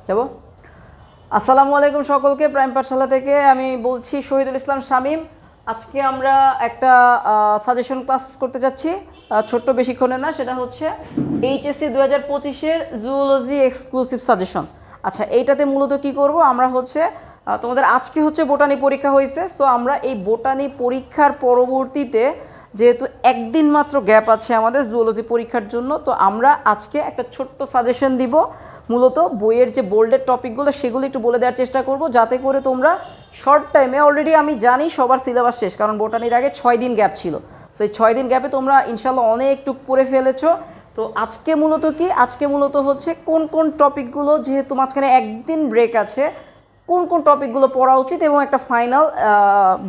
যাব। আসসালামু আলাইকুম সকলকে, প্রাইম পাঠশালা থেকে আমি বলছি শহীদুল ইসলাম শামীম। আজকে আমরা একটা সাজেশন ক্লাস করতে যাচ্ছি, ছোট্ট বেশিক্ষণের না। সেটা হচ্ছে এইচএসসি 2025-এর জুওলজি এক্সক্লুসিভ সাজেশন। আচ্ছা, এইটাতে মূলত কি করব আমরা হচ্ছে তোমাদের আজকে হচ্ছে বোটানি পরীক্ষা হয়েছে। সো আমরা এই বোটানি পরীক্ষার পরবর্তীতে যেহেতু একদিন মাত্র গ্যাপ আছে আমাদের জুওলজি পরীক্ষার জন্য, তো আমরা আজকে একটা ছোট্ট সাজেশন দিব। মূলত বইয়ের যে বোল্ডের টপিকগুলো সেগুলো একটু বলে দেওয়ার চেষ্টা করব, যাতে করে তোমরা শর্ট টাইমে, অলরেডি আমি জানি সবার সিলেবাস শেষ, কারণ বোটানির আগে 6 দিন গ্যাপ ছিল। সো এই 6 দিন গ্যাপে তোমরা ইনশাল্লাহ অনেকটুকু পড়ে ফেলেছো। তো আজকে মূলত হচ্ছে কোন কোন টপিকগুলো, যেহেতু মাঝখানে একদিন ব্রেক আছে, কোন কোন টপিকগুলো পড়া উচিত এবং একটা ফাইনাল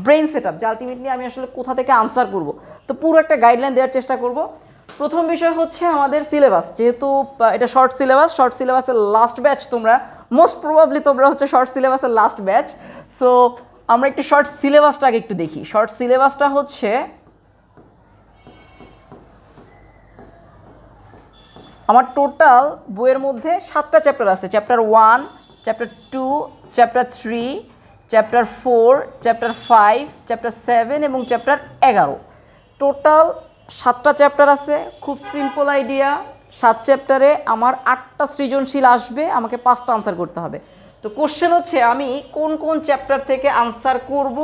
ব্রেইন সেট আপ, যে আলটিমেটলি আমি আসলে কোথা থেকে আনসার করব। তো পুরো একটা গাইডলাইন দেওয়ার চেষ্টা করব। প্রথম বিষয় হচ্ছে আমাদের সিলেবাস, যেহেতু এটা শর্ট সিলেবাসের লাস্ট ব্যাচ, তোমরা মোস্ট প্রবাবলি তোমরা হচ্ছে শর্ট সিলেবাসের লাস্ট ব্যাচ। সো আমরা একটু শর্ট সিলেবাসটা আগে একটু দেখি। শর্ট সিলেবাসটা হচ্ছে আমার টোটাল বইয়ের মধ্যে 7টা চ্যাপ্টার আছে। Chapter 1, chapter 2, chapter 3, chapter 4, chapter 5, chapter 7 এবং চ্যাপ্টার 11। টোটাল 7টা চ্যাপ্টার আছে। খুব সিম্পল আইডিয়া, 7 চ্যাপ্টারে আমার 8টা সৃজনশীল আসবে, আমাকে 5টা আনসার করতে হবে। তো কোশ্চেন হচ্ছে আমি কোন কোন চ্যাপ্টার থেকে আনসার করব,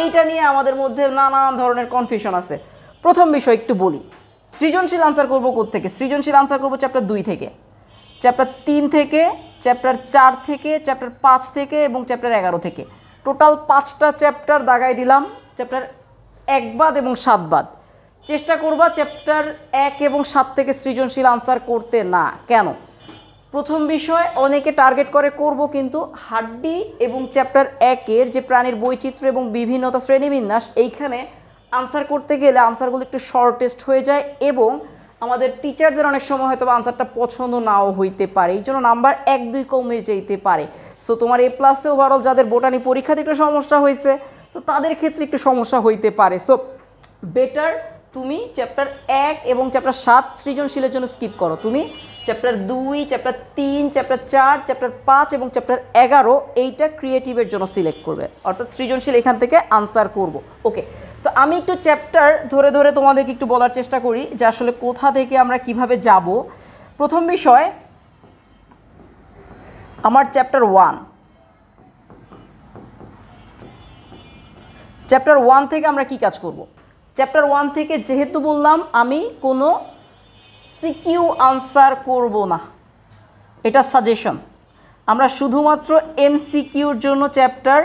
এইটা নিয়ে আমাদের মধ্যে নানান ধরনের কনফিউশন আছে। প্রথম বিষয় একটু বলি, সৃজনশীল আনসার করব কোত্থেকে? সৃজনশীল আনসার করব চ্যাপ্টার 2 থেকে, চ্যাপ্টার 3 থেকে, চ্যাপ্টার 4 থেকে, চ্যাপ্টার 5 থেকে এবং চ্যাপ্টার 11 থেকে। টোটাল 5টা চ্যাপ্টার দাগাই দিলাম, চ্যাপ্টার 1 বাদ এবং 7 বাদ। চেষ্টা করবা চ্যাপ্টার 1 এবং 7 থেকে সৃজনশীল আনসার করতে না। কেন? প্রথম বিষয়, অনেকে টার্গেট করে করব, কিন্তু হাড্ডি এবং চ্যাপ্টার 1-এর যে প্রাণীর বৈচিত্র্য এবং বিভিন্নতা শ্রেণীবিন্যাস, এইখানে আনসার করতে গেলে আনসারগুলো একটু শর্টেস্ট হয়ে যায় এবং আমাদের টিচারদের অনেক সময় হয়তো আনসারটা পছন্দ নাও হইতে পারে, এই জন্য নাম্বার 1-2 কমে যেতে পারে। সো তোমার এ প্লাসে ওভারঅল যাদের বোটানি পরীক্ষাতে একটু সমস্যা হয়েছে, তো তাদের ক্ষেত্রে একটু সমস্যা হইতে পারে। সো বেটার তুমি চ্যাপ্টার 1 এবং চ্যাপ্টার 7 সৃজনশীলের জন্য স্কিপ করো। তুমি চ্যাপ্টার 2, চ্যাপ্টার 3, চ্যাপ্টার 4, চ্যাপ্টার 5 এবং চ্যাপ্টার 11 এইটা ক্রিয়েটিভের জন্য সিলেক্ট করবে, অর্থাৎ সৃজনশীল এখান থেকে আনসার করব। ওকে, তো আমি একটু চ্যাপ্টার ধরে ধরে তোমাদেরকে একটু বলার চেষ্টা করি যে আসলে কোথা থেকে আমরা কিভাবে যাব। প্রথম বিষয় আমার চ্যাপ্টার 1। চ্যাপ্টার 1 থেকে আমরা কি কাজ করব? চ্যাপ্টার 1 থেকে যেহেতু বললাম আমি কোনো সিকিউ আনসার করব না, এটা সাজেশন। আমরা শুধুমাত্র এমসিকিউর জন্য চ্যাপ্টার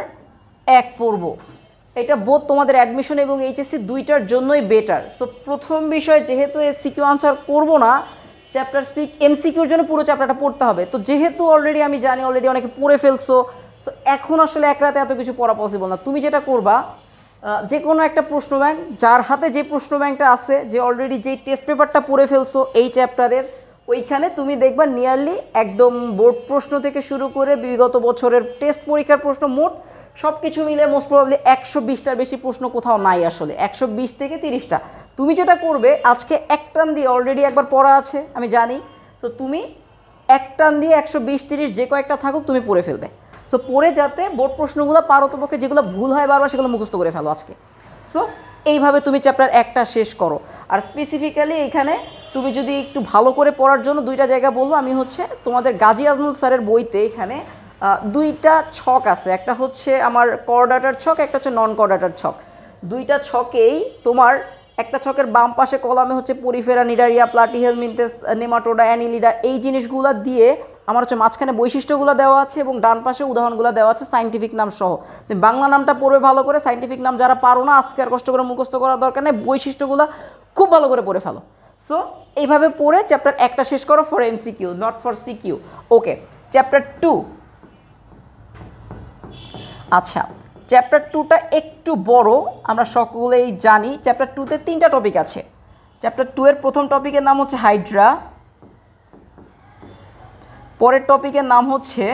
1 পড়ব। এটা বোধ তোমাদের অ্যাডমিশন এবং এইচএসসি দুইটার জন্যই বেটার। সো প্রথম বিষয়, যেহেতু সিকিউ আনসার করব না, চ্যাপ্টার এমসিকিউর জন্য পুরো চ্যাপ্টারটা পড়তে হবে। তো যেহেতু অলরেডি আমি জানি অলরেডি অনেকে পড়ে ফেলছো, সো এখন আসলে এক রাতে এত কিছু পড়া পসিবল না। তুমি যেটা করবা, যে কোনো একটা প্রশ্ন ব্যাংক, যার হাতে যে প্রশ্ন ব্যাংকটা আছে, যে অলরেডি যেই টেস্ট পেপারটা পড়ে ফেলছো এই চ্যাপ্টারের, ওইখানে তুমি দেখবা নিয়ারলি একদম বোর্ড প্রশ্ন থেকে শুরু করে বিগত বছরের টেস্ট পরীক্ষার প্রশ্ন, মোট সব কিছু মিলে মোস্ট প্রবাবলি 120টার বেশি প্রশ্ন কোথাও নাই আসলে, 120 থেকে 30টা। তুমি যেটা করবে, আজকে এক টান দিয়ে অলরেডি একবার পড়া আছে আমি জানি, তো তুমি এক টান দিয়ে 120-30 যে কয়েকটা থাকুক তুমি পড়ে ফেলবে। সো পড়ে যাতে বোর্ড প্রশ্নগুলো পারতপক্ষে যেগুলো ভুল হয় বারবার সেগুলো মুখস্থ করে ফেলো আজকে। সো এইভাবে তুমি চ্যাপ্টার 1টা শেষ করো। আর স্পেসিফিক্যালি এখানে তুমি যদি একটু ভালো করে পড়ার জন্য দুইটা জায়গা বলবো, আমি হচ্ছে তোমাদের গাজী আজমল স্যারের বইতে এখানে 2টা ছক আছে, একটা হচ্ছে আমার কর্ডাটার ছক, একটা হচ্ছে নন কর্ডাটার ছক। 2টা ছকেই তোমার একটা ছকের বাম পাশে কলামে হচ্ছে Porifera, Cnidaria, Platyhelminthes, nematoda, Annelida, এই জিনিসগুলো দিয়ে আমার হচ্ছে মাঝখানে বৈশিষ্ট্যগুলো দেওয়া আছে এবং ডান পাশে উদাহরণগুলো দেওয়া আছে সাইন্টিফিক নাম সহ। তুমি বাংলা নামটা পড়বে ভালো করে, সাইন্টিফিক নাম যারা পারো না আজকে আর কষ্ট করে মুখস্থ করার দরকার নেই, বৈশিষ্ট্যগুলো খুব ভালো করে পড়ে ফেলো। সো এইভাবে পড়ে চ্যাপ্টার 1টা শেষ করো, for MCQ not for CQ. Okay, chapter 2। আচ্ছা, চ্যাপ্টার 2টা একটু বড়, আমরা সকলেই জানি। চ্যাপ্টার 2তে 3টা টপিক আছে। চ্যাপ্টার 2 এর প্রথম টপিকের নাম হচ্ছে হাইড্রা, পরের টপিকের নাম হচ্ছে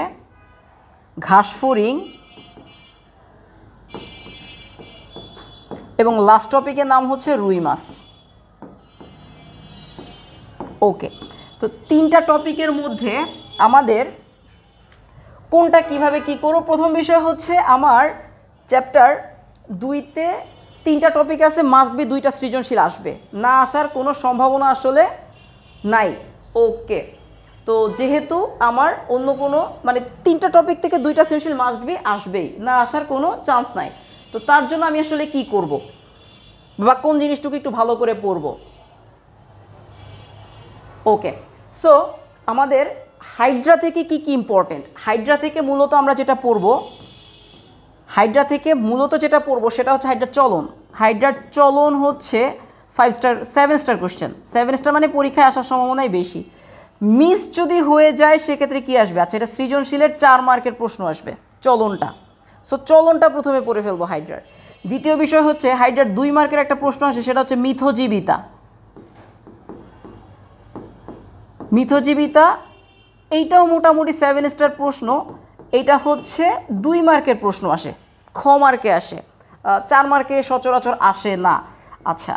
ঘাসফড়িং এবং লাস্ট টপিকের নাম হচ্ছে রুই মাছ। ওকে, তো 3টা টপিকের মধ্যে আমাদের কোনটা কিভাবে কি করব। প্রথম বিষয় হচ্ছে আমার চ্যাপ্টার 2-তে 3টা টপিক আছে, মাস্ট বি 2টা সৃজনশীল আসবে, না আসার কোনো সম্ভাবনা আসলে নাই। ওকে, তো যেহেতু আমার অন্য কোনো মানে 3টা টপিক থেকে 2টা সৃজনশীল মাস্ট বি আসবেই, না আসার কোনো চান্স নাই। তো তার জন্য আমি আসলে কি করব বা কোন জিনিসটুকু একটু ভালো করে পড়ব। ওকে, সো আমাদের হাইড্রা থেকে কি কি ইম্পর্টেন্ট, হাইড্রা থেকে মূলত আমরা যেটা পড়ব, হাইড্রা থেকে মূলত যেটা পড়ব সেটা হচ্ছে হাইড্রার চলন। হাইড্রার চলন হচ্ছে 5 স্টার 7 স্টার কোশ্চেন। 7 স্টার মানে পরীক্ষায় আসার সম্ভাবনাই বেশি। মিস যদি হয়ে যায় সেক্ষেত্রে কি আসবে, আচ্ছা এটা সৃজনশীলের 4 মার্কের প্রশ্ন আসবে চলনটা। সো চলনটা প্রথমে পড়ে ফেলবো হাইড্রার। দ্বিতীয় বিষয় হচ্ছে হাইড্রার 2 মার্কের একটা প্রশ্ন আসে, সেটা হচ্ছে মিথজীবিতা। মিথজীবিতা এইটাও মোটামুটি 7 স্টার প্রশ্ন। এটা হচ্ছে 2 মার্কের প্রশ্ন আসে, খ মার্কে আসে, 4 মার্কে সচরাচর আসে না। আচ্ছা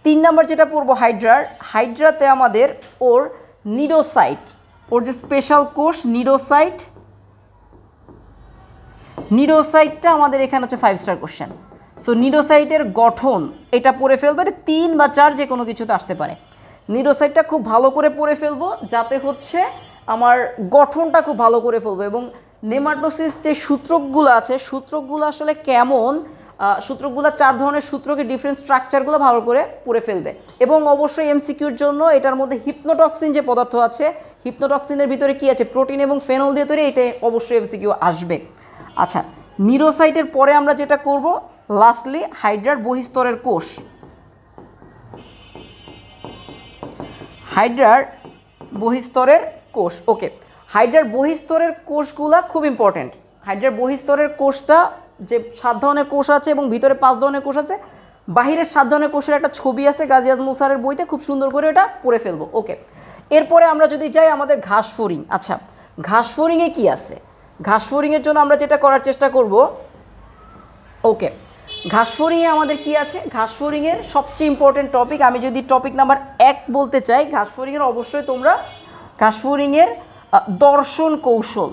3 নাম্বার যেটা পড়বো হাইড্রার, হাইড্রাতে আমাদের ওর নিডোসাইট, ওর যে স্পেশাল কোষ নিডোসাইট, নিডোসাইটটা আমাদের এখানে হচ্ছে 5 স্টার কোশ্চেন। সো নিডোসাইটের গঠন এটা পড়ে ফেলবো, এটা 3 বা 4 যে কোনো কিছুতে আসতে পারে। নিডোসাইটটা খুব ভালো করে পড়ে ফেলবো যাতে হচ্ছে আমার গঠনটা খুব ভালো করে ফেলবো, এবং নেমাটোসিস যে সূত্রকগুলো আছে সূত্রকগুলো আসলে কেমন, সূত্রকগুলো 4 ধরনের সূত্রকে ডিফারেন্ট স্ট্রাকচারগুলো ভালো করে পড়ে ফেলবে। এবং অবশ্যই এমসিকিউর জন্য এটার মধ্যে হিপনোটক্সিন যে পদার্থ আছে, হিপনোটক্সিনের ভিতরে কি আছে, প্রোটিন এবং ফেনল দিয়ে তৈরি, এটা অবশ্যই এমসিকিউ আসবে। আচ্ছা নিডোসাইটের পরে আমরা যেটা করব লাস্টলি হাইড্রার বহিস্তরের কোষ। হাইড্রার বহিস্তরের কোষ, ওকে, হাইড্রার বহিস্তরের কোষগুলা খুব ইম্পর্টেন্ট। হাইড্রার বহিস্তরের কোষটা যে 7 ধরনের কোষ আছে এবং ভিতরে 5 ধরনের কোষ আছে, বাহিরের 7 ধরনের কোষের একটা ছবি আছে গাজী আজমল স্যারের বইতে, খুব সুন্দর করে এটা পড়ে ফেলবো। ওকে, এরপরে আমরা যদি যাই আমাদের ঘাসফড়িং। আচ্ছা ঘাসফড়িংয়ে কি আছে, ঘাসফড়িংয়ের জন্য আমরা যেটা করার চেষ্টা করব, ওকে ঘাসফড়িংয়ে আমাদের কি আছে, ঘাসফড়িংয়ের সবচেয়ে ইম্পর্টেন্ট টপিক, আমি যদি টপিক নাম্বার 1 বলতে চাই ঘাসফড়িংয়ের, অবশ্যই তোমরা ঘাসফড়িংয়ের দর্শন কৌশল,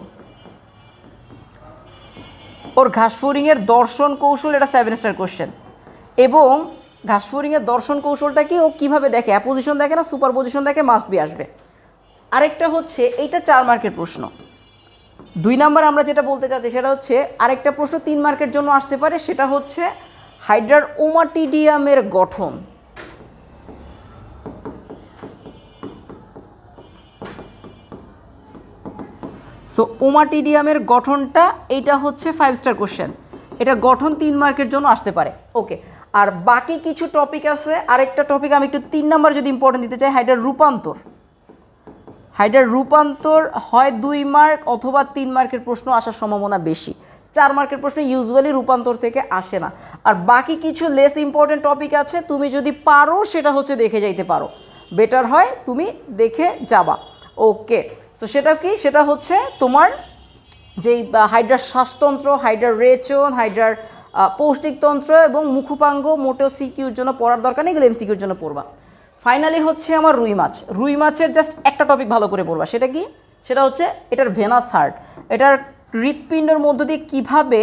ওর ঘাসফড়িংয়ের দর্শন কৌশল এটা 7 স্টার কোশ্চেন। এবং ঘাসফড়িংয়ের দর্শন কৌশলটা কি, ও কীভাবে দেখে, অ্যাপোজিশন দেখে না সুপার পজিশন দেখে, মাস্ট বি আসবে। আরেকটা হচ্ছে এইটা 4 মার্কের প্রশ্ন। 2 নাম্বার আমরা যেটা বলতে চাচ্ছি সেটা হচ্ছে আরেকটা প্রশ্ন 3 মার্কের জন্য আসতে পারে, সেটা হচ্ছে হাইড্রার ওমাটিডিয়ামের গঠন। সো ওমাটিডিয়ামের গঠনটা এইটা হচ্ছে 5 স্টার কোশ্চেন, এটা গঠন 3 মার্কের জন্য আসতে পারে। ওকে, আর বাকি কিছু টপিক আছে, আরেকটা টপিক আমি একটু 3 নাম্বার যদি ইম্পর্টেন্ট দিতে চাই, হাইড্রার রূপান্তর। হাইড্রার রূপান্তর হয় 2 মার্ক অথবা 3 মার্কের প্রশ্ন আসার সম্ভাবনা বেশি, 4 মার্কের প্রশ্ন ইউজুয়ালি রূপান্তর থেকে আসে না। আর বাকি কিছু লেস ইম্পর্টেন্ট টপিক আছে, তুমি যদি পারো সেটা হচ্ছে দেখে যাইতে পারো, বেটার হয় তুমি দেখে যাবা। ওকে, তো সেটা কি, সেটা হচ্ছে তোমার যেই হাইড্রার শ্বাসতন্ত্র, হাইড্রার রেচন, হাইড্রার পৌষ্টিকতন্ত্র এবং মুখোপাঙ্গ মোটেও সিকিউর জন্য পড়ার দরকার নেই, এগুলো এমসিকিউর জন্য পড়বা। ফাইনালি হচ্ছে আমার রুই মাছ। রুই মাছের জাস্ট একটা টপিক ভালো করে পড়বা, সেটা কি, সেটা হচ্ছে এটার ভেনাস হার্ট, এটার হৃৎপিণ্ডের মধ্য দিয়ে কীভাবে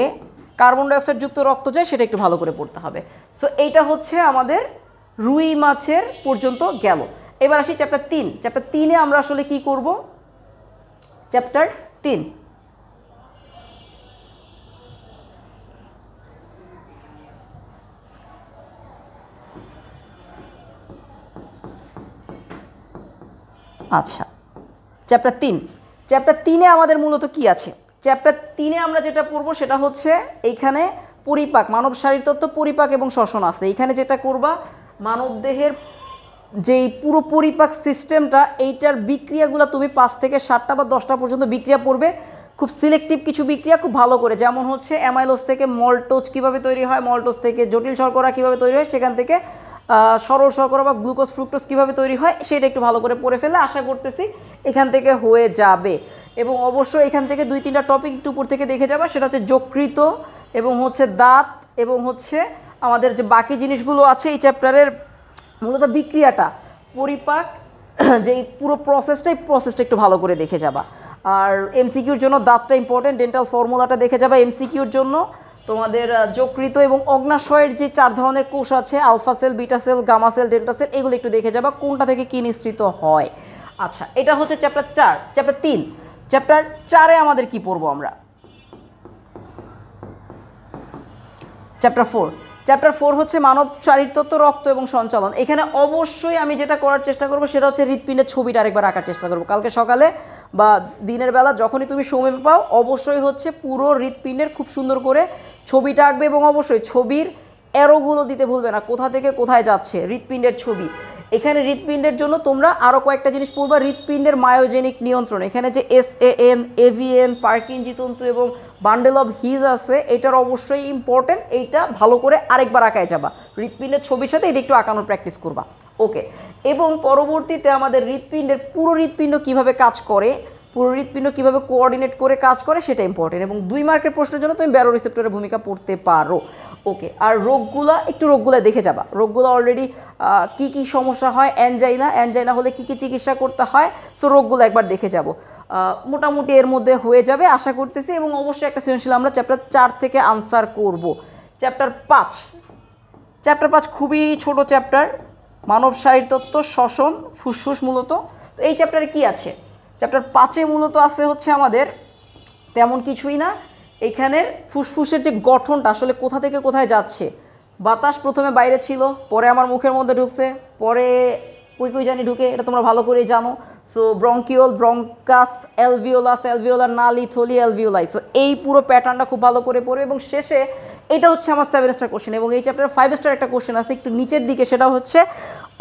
কার্বন ডাইঅক্সাইড যুক্ত রক্ত যায় সেটা একটু ভালো করে পড়তে হবে। সো এইটা হচ্ছে আমাদের রুই মাছের পর্যন্ত গেল। এবার আসি চ্যাপ্টার 3। চ্যাপ্টার 3-এ আমরা আসলে কি করব, চ্যাপ্টার 3 আচ্ছা চ্যাপ্টার 3, চ্যাপ্টার 3-এ আমাদের মূলত কি আছে, চ্যাপ্টার 3-এ আমরা যেটা পড়বো সেটা হচ্ছে এইখানে পরিপাক, মানব শারীরতত্ত্ব, পরিপাক এবং শ্বসন আছে। এইখানে যেটা করবা মানবদেহের যেই পুরো পরিপাক সিস্টেমটা, এইটার বিক্রিয়াগুলো তুমি 5 থেকে 7টা বা 10টা পর্যন্ত বিক্রিয়া পড়বে, খুব সিলেক্টিভ কিছু বিক্রিয়া খুব ভালো করে, যেমন হচ্ছে অ্যামাইলোজ থেকে মল্টোজ কীভাবে তৈরি হয়, মল্টোজ থেকে জটিল শর্করা কীভাবে তৈরি হয়, সেখান থেকে সরল শর্করা বা গ্লুকোজ ফ্রুক্টোজ কীভাবে তৈরি হয়, সেটা একটু ভালো করে পড়ে ফেলে আশা করতেছি এখান থেকে হয়ে যাবে। এবং অবশ্যই এখান থেকে 2-3টা টপিক একটু উপর থেকে দেখে যাবা, সেটা হচ্ছে যকৃত এবং হচ্ছে দাঁত এবং হচ্ছে আমাদের যে বাকি জিনিসগুলো আছে এই চ্যাপ্টারের মূলত বিক্রিয়াটা, পরিপাক যেই পুরো প্রসেসটা একটু ভালো করে দেখে যাবা। আর এমসিকিউর জন্য দাঁতটা ইম্পর্টেন্ট, ডেন্টাল ফর্মুলাটা দেখে যাবে। এমসিকিউর জন্য তোমাদের যকৃত এবং অগ্নাশয়ের যে 4 ধরনের কোষ আছে, alpha cell, beta cell, gamma cell, delta cell, এগুলো একটু দেখে যাবা কোনটা থেকে কী নিঃসৃত হয়। আচ্ছা, এটা হচ্ছে চ্যাপ্টার 4। চ্যাপ্টার 3, চ্যাপ্টার 4-এ আমাদের কি পড়বো আমরা? চ্যাপ্টার 4। চ্যাপ্টার 4 হচ্ছে মানব শারীরতত্ত্ব, রক্ত এবং সঞ্চালন। এখানে অবশ্যই আমি যেটা করার চেষ্টা করবো সেটা হচ্ছে হৃৎপিণ্ডের ছবিটা আরেকবার আঁকার চেষ্টা করবো। কালকে সকালে বা দিনের বেলা যখনই তুমি সময় পাও অবশ্যই হচ্ছে পুরো হৃৎপিণ্ডের খুব সুন্দর করে ছবিটা আঁকবে, এবং অবশ্যই ছবির অ্যারোগুলো দিতে ভুলবে না, কোথা থেকে কোথায় যাচ্ছে হৃৎপিণ্ডের ছবি। এখানে হৃৎপিণ্ডের জন্য তোমরা আরও কয়েকটা জিনিস পড়বা। হৃৎপিণ্ডের মায়োজেনিক নিয়ন্ত্রণ, এখানে যে SAN, AVN, পার্কিনজি তন্তু এবং বান্ডেল অফ হিজ আছে, এটার অবশ্যই ইম্পর্টেন্ট। এইটা ভালো করে আরেকবার আঁকায় যাবা, হৃৎপিণ্ডের ছবির সাথে এটা একটু আঁকানোর প্র্যাকটিস করবা। ওকে, এবং পরবর্তীতে আমাদের হৃৎপিণ্ডের পুরো হৃৎপিণ্ড কীভাবে কাজ করে, পুরো হৃৎপিণ্ড কীভাবে কোঅর্ডিনেট করে কাজ করে সেটা ইম্পর্টেন্ট, এবং 2 মার্কের প্রশ্নের জন্য তুমি ব্যারো রিসেপ্টরের ভূমিকা পড়তে পারো। ওকে, আর রোগগুলা দেখে যাবা। রোগগুলো অলরেডি কি কি সমস্যা হয়, অ্যানজাইনা হলে কি কি চিকিৎসা করতে হয়, সো রোগগুলো একবার দেখে যাব। মোটামুটি এর মধ্যে হয়ে যাবে আশা করতেছি, এবং অবশ্যই একটা সৃজনশীল আমরা চ্যাপ্টার 4 থেকে আনসার করব। চ্যাপ্টার 5 খুবই ছোট চ্যাপ্টার, মানব শারীরতত্ত্ব, শ্বসন, ফুসফুস মূলত। তো এই চ্যাপ্টারে কি আছে? চ্যাপ্টার 5-এ মূলত আছে হচ্ছে আমাদের তেমন কিছুই না। এইখানে ফুসফুসের যে গঠনটা আসলে কোথা থেকে কোথায় যাচ্ছে, বাতাস প্রথমে বাইরে ছিল, পরে আমার মুখের মধ্যে ঢুকছে, পরে কই জানি ঢুকে, এটা তোমরা ভালো করেই জানো। সো ব্রঙ্কিওল, ব্রঙ্কাস, অ্যালভিওলার নালী, থলি, অ্যালভিওলাই। সো এই পুরো প্যাটার্নটা খুব ভালো করে পড়বে, এবং শেষে এটা হচ্ছে আমার 7 স্টার কোশ্চেন, এবং এই চ্যাপ্টারে 5 স্টার একটা কোশ্চেন আছে একটু নিচের দিকে, সেটা হচ্ছে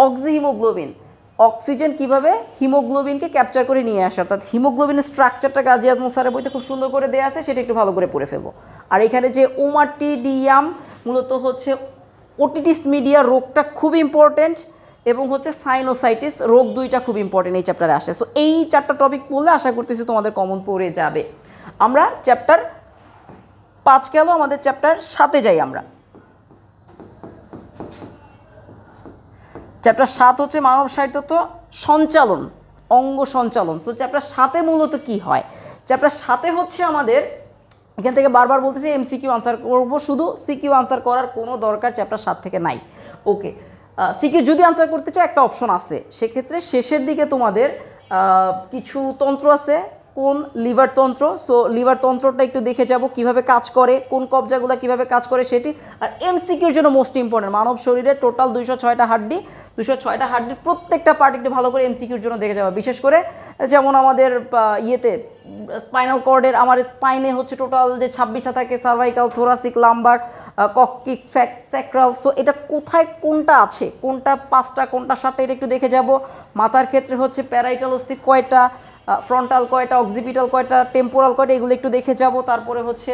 অক্সিহিমোগ্লোবিন, অক্সিজেন কিভাবে হিমোগ্লোবিনকে ক্যাপচার করে নিয়ে আসে, অর্থাৎ হিমোগ্লোবিনের স্ট্রাকচারটা গাজী আজমল স্যারের বইতে খুব সুন্দর করে দেওয়া আছে, সেটা একটু ভালো করে পড়ে ফেলবো। আর এখানে যে ওমাটিডিয়াম মূলত হচ্ছে ওটিটিস মিডিয়া রোগটা খুব ইম্পর্টেন্ট, এবং হচ্ছে সাইনোসাইটিস রোগ, 2টা খুব ইম্পর্টেন্ট এই চ্যাপ্টারে আসে। সো এই 4টা টপিক পড়লে আশা করতেছি তোমাদের কমন পড়ে যাবে। আমরা চ্যাপ্টার 5 গেল, আমাদের চ্যাপ্টার 7-এ যাই আমরা। চ্যাপ্টার 7 হচ্ছে মানব শারীরতত্ত্ব, সঞ্চালন, অঙ্গ সঞ্চালন। সো চ্যাপ্টার 7-এ মূলত কি হয়? চ্যাপ্টার 7-এ হচ্ছে আমাদের, এখান থেকে বারবার বলতেছি MCQ আনসার করবো, শুধু সিকিউ আনসার করার কোনো দরকার চ্যাপ্টার 7 থেকে নাই। ওকে, সিকিউ যদি আনসার করতে চাও একটা অপশন আছে, সেক্ষেত্রে শেষের দিকে তোমাদের কিছু তন্ত্র আছে, কোন লিভার তন্ত্র। সো লিভার তন্ত্রটা একটু দেখে যাব কিভাবে কাজ করে, কোন কবজাগুলো কিভাবে কাজ করে সেটি। আর MCQর জন্য মোস্ট ইম্পর্টেন্ট, মানব শরীরে টোটাল 206টা হাড্ডি, 206টা হাড্ডির প্রত্যেকটা পার্ট একটু ভালো করে MCQর জন্য দেখে যাবে। বিশেষ করে যেমন আমাদের ইয়েতে স্পাইনাল কর্ডের, আমার স্পাইনে হচ্ছে টোটাল যে 26টা থাকে, সার্ভাইকাল, থোরাসিক, লাম্বার, কক্কিক, স্যাক্রাল। সো এটা কোথায় কোনটা আছে, কোনটা 5টা কোনটা 7টা, এটা একটু দেখে যাব। মাথার ক্ষেত্রে হচ্ছে প্যারাইটাল অস্থি কয়টা, ফ্রন্টাল কয়টা, অক্সিপিটাল কয়টা, টেম্পোরাল কয়টা, এগুলো একটু দেখে যাব। তারপরে হচ্ছে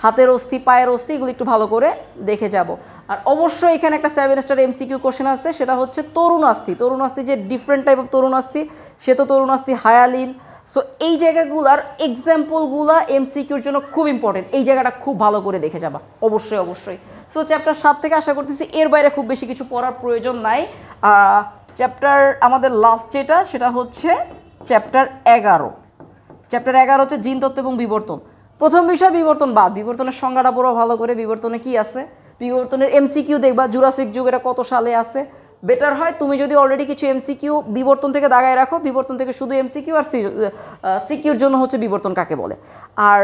হাতের অস্থি, পায়ের অস্থি, এগুলো একটু ভালো করে দেখে যাব। আর অবশ্যই এখানে একটা 7 স্টার MCQ কোশ্চেন আছে, সেটা হচ্ছে তরুণাস্থি যে ডিফারেন্ট টাইপ অফ তরুণাস্থি, সে তো তরুণাস্থি, হায়ালিন। সো এই জায়গাগুলার এক্সাম্পলগুলা MCQর জন্য খুব ইম্পর্টেন্ট, এই জায়গাটা খুব ভালো করে দেখে যাবা অবশ্যই। সো চ্যাপ্টার 7 থেকে আশা করতেছি এর বাইরে খুব বেশি কিছু পড়ার প্রয়োজন নাই। চ্যাপ্টার আমাদের লাস্ট যেটা, সেটা হচ্ছে চ্যাপ্টার 11। চ্যাপ্টার 11 হচ্ছে জিনতত্ত্ব এবং বিবর্তন। প্রথম বিষয় বিবর্তনবাদ, বিবর্তনের সংজ্ঞাটা পুরো ভালো করে, বিবর্তনে কি আছে, বিবর্তনের MCQ দেখবা, জুরাসিক যুগ এটা কত সালে আছে। বেটার হয় তুমি যদি অলরেডি কিছু MCQ বিবর্তন থেকে দাগায় রাখো, বিবর্তন থেকে শুধু MCQ, আর সিকিউর জন্য হচ্ছে বিবর্তন কাকে বলে। আর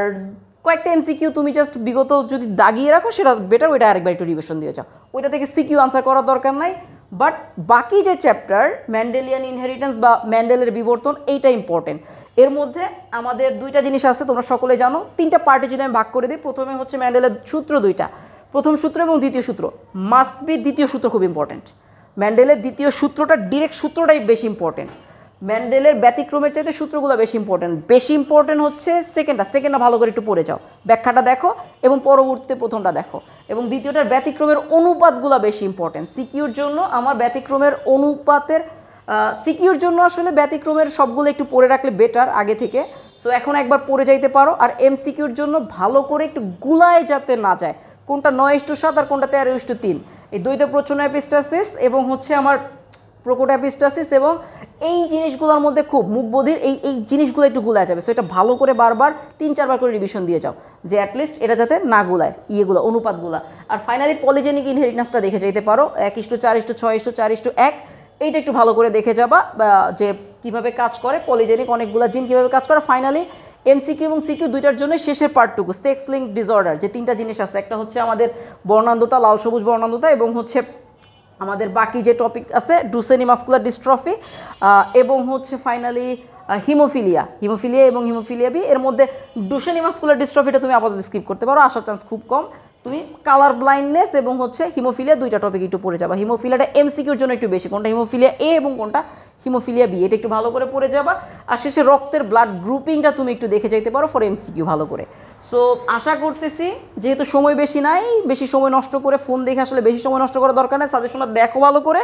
কয়েকটা MCQ তুমি জাস্ট বিগত যদি দাগিয়ে রাখো সেটা বেটার, ওইটা আরেকবার একটু রিভিশন দিয়ে যাও, ওইটা থেকে সিকিউ আনসার করার দরকার নাই। বাট বাকি যে চ্যাপ্টার ম্যান্ডেলিয়ান ইনহেরিটেন্স বা ম্যান্ডেলের বিবর্তন, এইটা ইম্পর্টেন্ট। এর মধ্যে আমাদের 2টা জিনিস আছে, তোমরা সকলে জানো। 3টা পার্টে যদি আমি ভাগ করে দিই, প্রথমে হচ্ছে ম্যান্ডেলের সূত্র 2টা, প্রথম সূত্র এবং দ্বিতীয় সূত্র। মাস্ট বি দ্বিতীয় সূত্র খুব ইম্পর্টেন্ট। ম্যান্ডেলের দ্বিতীয় সূত্রটা, ডিরেক্ট সূত্রটাই বেশি ইম্পর্টেন্ট। ম্যান্ডেলের ব্যতিক্রমের চাইতে সূত্রগুলো বেশি ইম্পর্টেন্ট হচ্ছে সেকেন্ডটা ভালো করে একটু পড়ে যাও, ব্যাখ্যাটা দেখো এবং পরবর্তীতে প্রথমটা দেখো। এবং দ্বিতীয়টার ব্যতিক্রমের অনুপাতগুলো বেশি ইম্পর্টেন্ট সিকিউর জন্য। আমার ব্যতিক্রমের অনুপাতের সিকিউর জন্য আসলে ব্যতিক্রমের সবগুলো একটু পড়ে রাখলে বেটার আগে থেকে। সো এখন একবার পড়ে যাইতে পারো। আর MCQর জন্য ভালো করে একটু গুলায় যাতে না যায়, কোনটা 9:7 আর কোনটা 13:3, এই দ্বৈত প্রচ্ছন্ন এপিস্টাসিস এবং হচ্ছে আমার প্রোকোটা এপিস্টাসিস এবং এই জিনিসগুলোর মধ্যে খুব মুখবোধির এই জিনিসগুলো একটু গুলায় যাবে। সো এটা ভালো করে বারবার 3-4 বার করে রিভিশন দিয়ে যাও যে অ্যাটলিস্ট এটা যাতে না গুলায় ইয়েগুলো অনুপাতগুলো। আর ফাইনালি পলিজেনিক ইনহেরিটেন্সটা দেখে যেতে পারো 1:4:6:1 এইটা একটু ভালো করে দেখে যাবা যে কীভাবে কাজ করে পলিজেনিক অনেকগুলো জিন কীভাবে কাজ করে। ফাইনালি এমসিকিউ এবং সিকিউ দুইটার জন্য শেষের পার্টটুকু সেক্স লিঙ্ক ডিসঅর্ডার যে 3টা জিনিস আছে, একটা হচ্ছে আমাদের বর্ণান্ধতা, লাল সবুজ বর্ণান্ধতা, এবং হচ্ছে আমাদের বাকি যে টপিক আছে ডুসেনি মাসকুলার ডিস্ট্রফি, এবং হচ্ছে ফাইনালি হিমোফিলিয়া এবং হিমোফিলিয়া বি। এর মধ্যে ডুসেনি মাসকুলার ডিস্ট্রফিটা তুমি আপাতত স্কিপ করতে পারো, আসার চান্স খুব কম। তুমি কালার ব্লাইন্ডনেস এবং হচ্ছে হিমোফিলিয়া দুইটা টপিক একটু পড়ে যাবা। হিমোফিলিয়াটা এমসিকিউর জন্য একটু বেশি, কোনটা হিমোফিলিয়া এ এবং কোনটা হিমোফিলিয়া বি, এটা একটু ভালো করে পড়ে যাবা। আর শেষে রক্তের ব্লাড গ্রুপিংটা তুমি একটু দেখে যাইতে পারো ফর এমসিকিউ ভালো করে। সো আশা করতেছি যেহেতু সময় বেশি নাই, বেশি সময় নষ্ট করে ফোন দেখে আসলে বেশি সময় নষ্ট করার দরকার নেই। সাজেশনটা দেখো ভালো করে,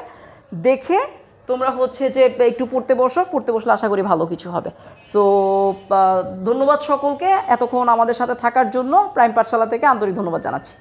দেখে তোমরা হচ্ছে যে একটু পড়তে বসলে আশা করি ভালো কিছু হবে। সো ধন্যবাদ সকলকে এতক্ষণ আমাদের সাথে থাকার জন্য। প্রাইম পাঠশালা থেকে আন্তরিক ধন্যবাদ জানাচ্ছি।